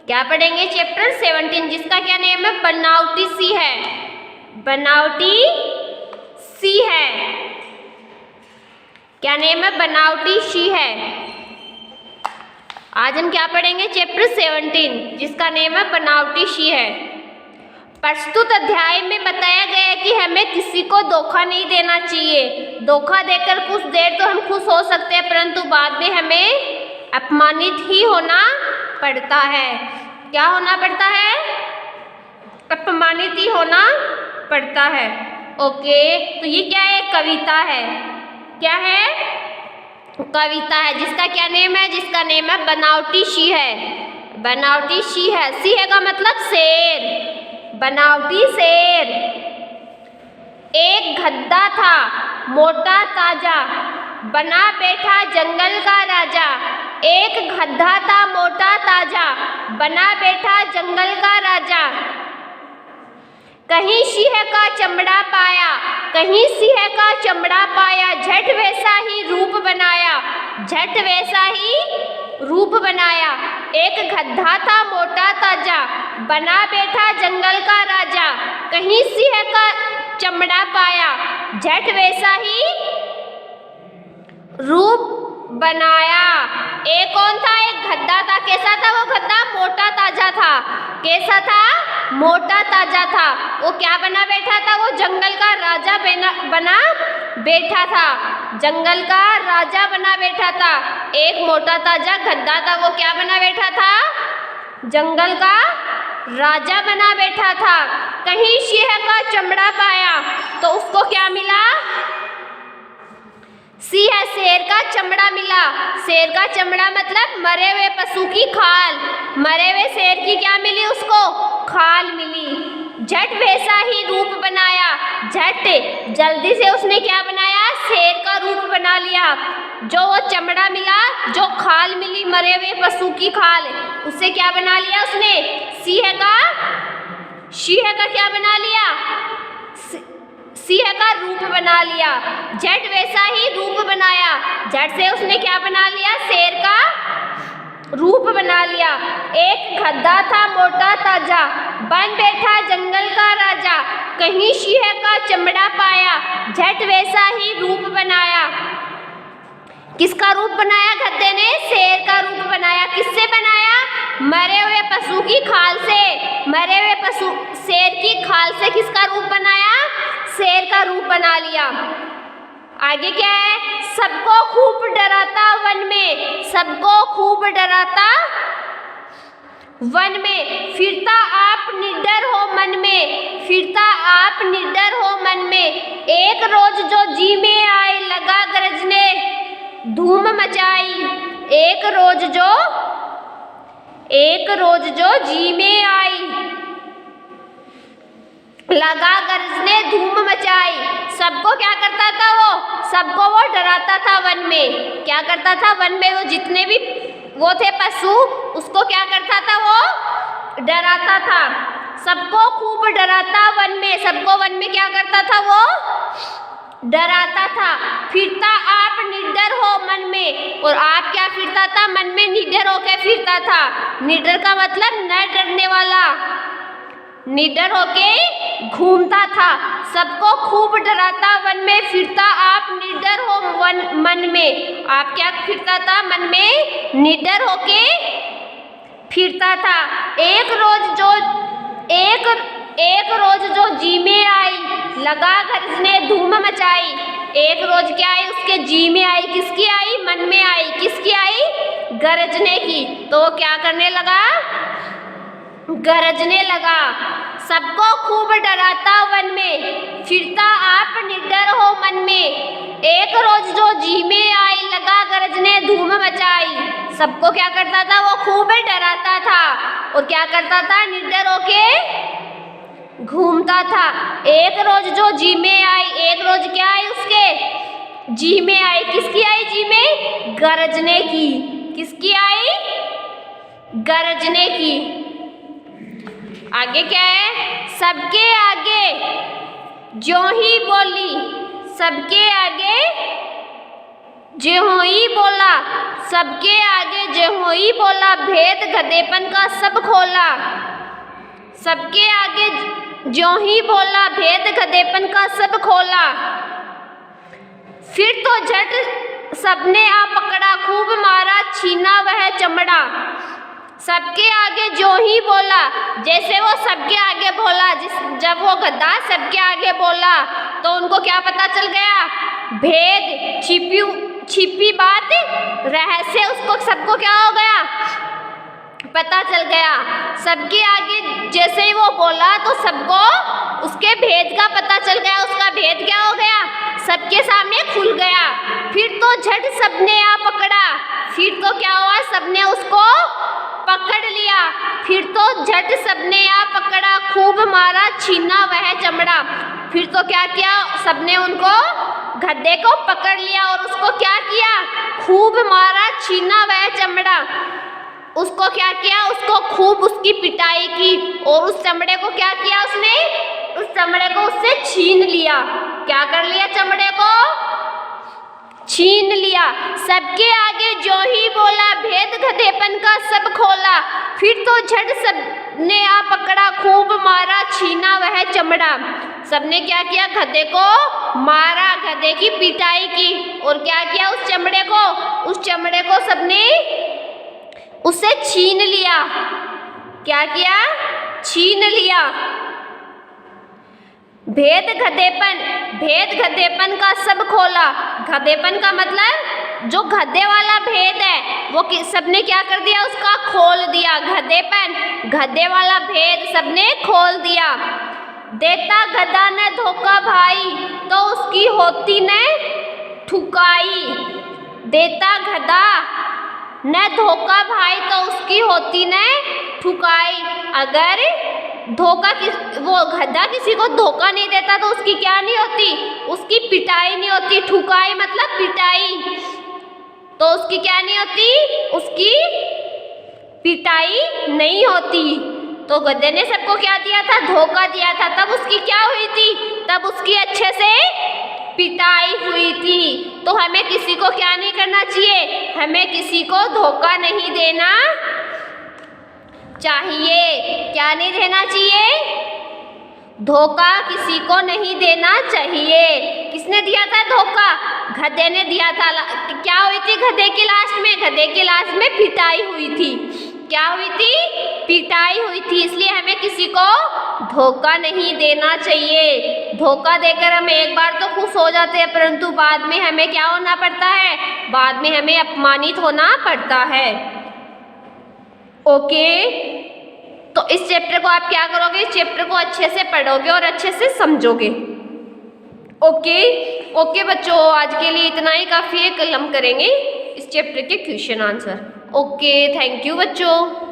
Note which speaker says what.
Speaker 1: क्या पढ़ेंगे? चैप्टर 17 जिसका क्या नेम है? बनावटी सी है। बनावटी सी है। क्या नेम है? बनावटी सी है। आज हम क्या पढ़ेंगे? चैप्टर 17 जिसका नेम है बनावटी सी है। प्रस्तुत अध्याय में बताया गया है कि हमें किसी को धोखा नहीं देना चाहिए। धोखा देकर कुछ देर तो हम खुश हो सकते हैं, परंतु बाद में हमें अपमानित ही होना पड़ता है। क्या होना पड़ता है? अपमानित ही होना पड़ता है। ओके, तो ये क्या है? कविता है। क्या है? कविता है जिसका क्या नेम है? जिसका नेम है बनावटी सी है। बनावटी सी है। सी है का मतलब शेर। बनावटी शेर। एक गधा था मोटा ताजा, बना बैठा जंगल का राजा। एक गधा था मोटा ताजा, बना बैठा जंगल का राजा। कहीं सिंह का चमड़ा पाया, कहीं सिंह का चमड़ा पाया। झट वैसा ही रूप बनाया, झट वैसा ही रूप बनाया। एक गधा था मोटा ताजा, बना बैठा जंगल का राजा। कहीं सिंह का चमड़ा पाया, झट वैसा ही रूप बनाया। एक कौन था? एक गधा था। कैसा था वो गधा? मोटा ताजा था। कैसा था? मोटा ताजा था। वो क्या बना बैठा था? वो जंगल का राजा बना बैठा था। जंगल का राजा बना बैठा था। एक मोटा ताजा गधा था, वो क्या बना बैठा था? जंगल का राजा बना बैठा था। कहीं सिंह का चमड़ा पाया तो उसको क्या मिला? सिंह शेर का चमड़ा मिला। शेर का चमड़ा मतलब मरे हुए पशु की खाल। मरे हुए शेर की क्या मिली उसको? खाल मिली। झट वैसा ही रूप बनाया। झट जल्दी से उसने क्या बनाया? शेर का रूप बना लिया। जो वो चमड़ा मिला, जो खाल मिली मरे हुए पशु की खाल, उससे क्या बना लिया उसने? सिंह का क्या बना लिया? सिंह का रूप बना लिया। झट वैसा ही रूप बनाया। झट से उसने क्या बना लिया? शेर का रूप बना लिया। एक गधा था मोटा ताजा, बन बैठा जंगल का राजा। कहीं सिंह का चमड़ा पाया, झट वैसा ही रूप बनाया। किसका रूप बनाया? गधे ने शेर का रूप बनाया। किससे बनाया? मरे हुए पशु की खाल से। मरे हुए पशु शेर की खाल से किसका रूप बनाया? शेर का रूप बना लिया। आगे क्या है? सबको खूब डराता वन में, सबको खूब डराता वन में। फिरता आप निडर हो मन में, फिरता आप निडर हो मन में। एक रोज जो जी में आए लगा गरजने, धूम मचाई। एक रोज जो जी में आई लगा गरजने, धूम मचाई। सबको क्या करता था वो? सबको वो डराता था वन में। क्या करता था? वन में वो जितने भी वो थे पशु, उसको क्या करता था? वो डराता था। सबको खूब डराता वन में। सबको वन में क्या करता था? वो डराता था। फिरता आप निडर हो मन में। और आप क्या फिरता था? मन में निडर होके फिरता था। निडर का मतलब न डरने वाला। निडर होके घूमता था। सबको खूब डराता वन में, फिरता आप निडर हो मन में। आप क्या फिरता था? मन में निडर होके फिरता था। एक रोज जो जी में आई लगा गरजने, धूम मचाई। एक रोज क्या आई? उसके जी में आई। किसकी आई? मन में आई। किसकी आई? गरजने की। तो वो क्या करने लगा? गरजने लगा। सबको खूब डराता वन में, फिरता आप निडर हो मन में। एक रोज जो जी में आई लगा गरजने, धूम मचाई। सबको क्या करता था? वो खूब डराता था और क्या करता था? निडर होके घूमता था। एक रोज जो जी में आई, एक रोज क्या आई? उसके जी में आई। किसकी आई जी में? गरजने की। किसकी आई? गरजने की। आगे क्या है? सबके आगे ज्यों ही बोली, सबके आगे ज्यों ही बोला, सबके आगे ज्यों ज्यों ही बोला, भेद गधेपन का सब खोला। सबके आगे ज्यों ही बोला, भेद गधेपन का सब खोला। फिर तो झट सबने आ पकड़ा, खूब मारा छीना वह चमड़ा। सबके आगे ज्यों ही बोला, जैसे वो सबके आगे बोला, जब वो गधा सबके आगे बोला तो उनको क्या पता चल गया? भेद, छिपी बात, रहस्य उसको सबको क्या हो गया? पता चल गया। सबके आगे जैसे ही वो बोला तो सबको उसके भेद का पता चल गया। उसका भेद क्या हो गया? सबके सामने खुल गया। फिर तो झट सबने आ पकड़ा। फिर तो क्या हुआ? सबने उसको पकड़ लिया। फिर तो झट सबने आ पकड़ा, खूब मारा छीना वह चमड़ा। फिर तो क्या किया? सबने उनको गधे को पकड़ लिया और उसको क्या किया? खूब मारा छीना वह चमड़ा। उसको क्या किया? उसको खूब उसकी पिटाई की और उस चमड़े को क्या किया? उसने उस चमड़े को उससे छीन लिया। क्या कर लिया? चमड़े को छीन लिया। सबके आगे जो ही बोला, भेद गधेपन का सब खोला। फिर तो झट सबने आ पकड़ा, खूब मारा छीना वह चमड़ा। सबने क्या किया? गधे को मारा, गधे की पिटाई की और क्या किया? उस चमड़े को सबने उससे छीन लिया। क्या किया? छीन लिया। भेद गधेपन का सब खोला। गधेपन का मतलब जो गधे वाला भेद है वो सबने क्या कर दिया? उसका खोल दिया। गधे वाला भेद सबने खोल दिया। देता गधा न धोखा भाई, तो उसकी होती न ठुकाई। देता गधा न धोखा भाई, तो उसकी होती न ठुकाई। अगर वो गधा किसी को धोखा नहीं देता तो उसकी क्या नहीं होती? उसकी पिटाई नहीं होती। ठुकाई मतलब पिटाई, तो उसकी क्या नहीं होती? उसकी पिटाई नहीं होती। तो गधे ने सबको क्या दिया था? धोखा दिया था। तब उसकी क्या हुई थी? तब उसकी अच्छे से पिटाई हुई थी। तो हमें किसी को क्या नहीं करना चाहिए? हमें किसी को धोखा नहीं देना चाहिए। क्या नहीं देना चाहिए? धोखा किसी को नहीं देना चाहिए। किसने दिया था धोखा? गधे ने दिया था। क्या हुई थी गधे की लास्ट में? गधे की लास्ट में पिटाई हुई थी। क्या हुई थी? पिटाई हुई थी। इसलिए हमें किसी को धोखा नहीं देना चाहिए। धोखा देकर हम एक बार तो खुश हो जाते हैं, परंतु बाद में हमें क्या होना पड़ता है? बाद में हमें अपमानित होना पड़ता है। ओके, तो इस चैप्टर को आप क्या करोगे? इस चैप्टर को अच्छे से पढ़ोगे और अच्छे से समझोगे। ओके बच्चों, आज के लिए इतना ही काफ़ी है। कल हम करेंगे इस चैप्टर के question answer. Okay, thank you बच्चों।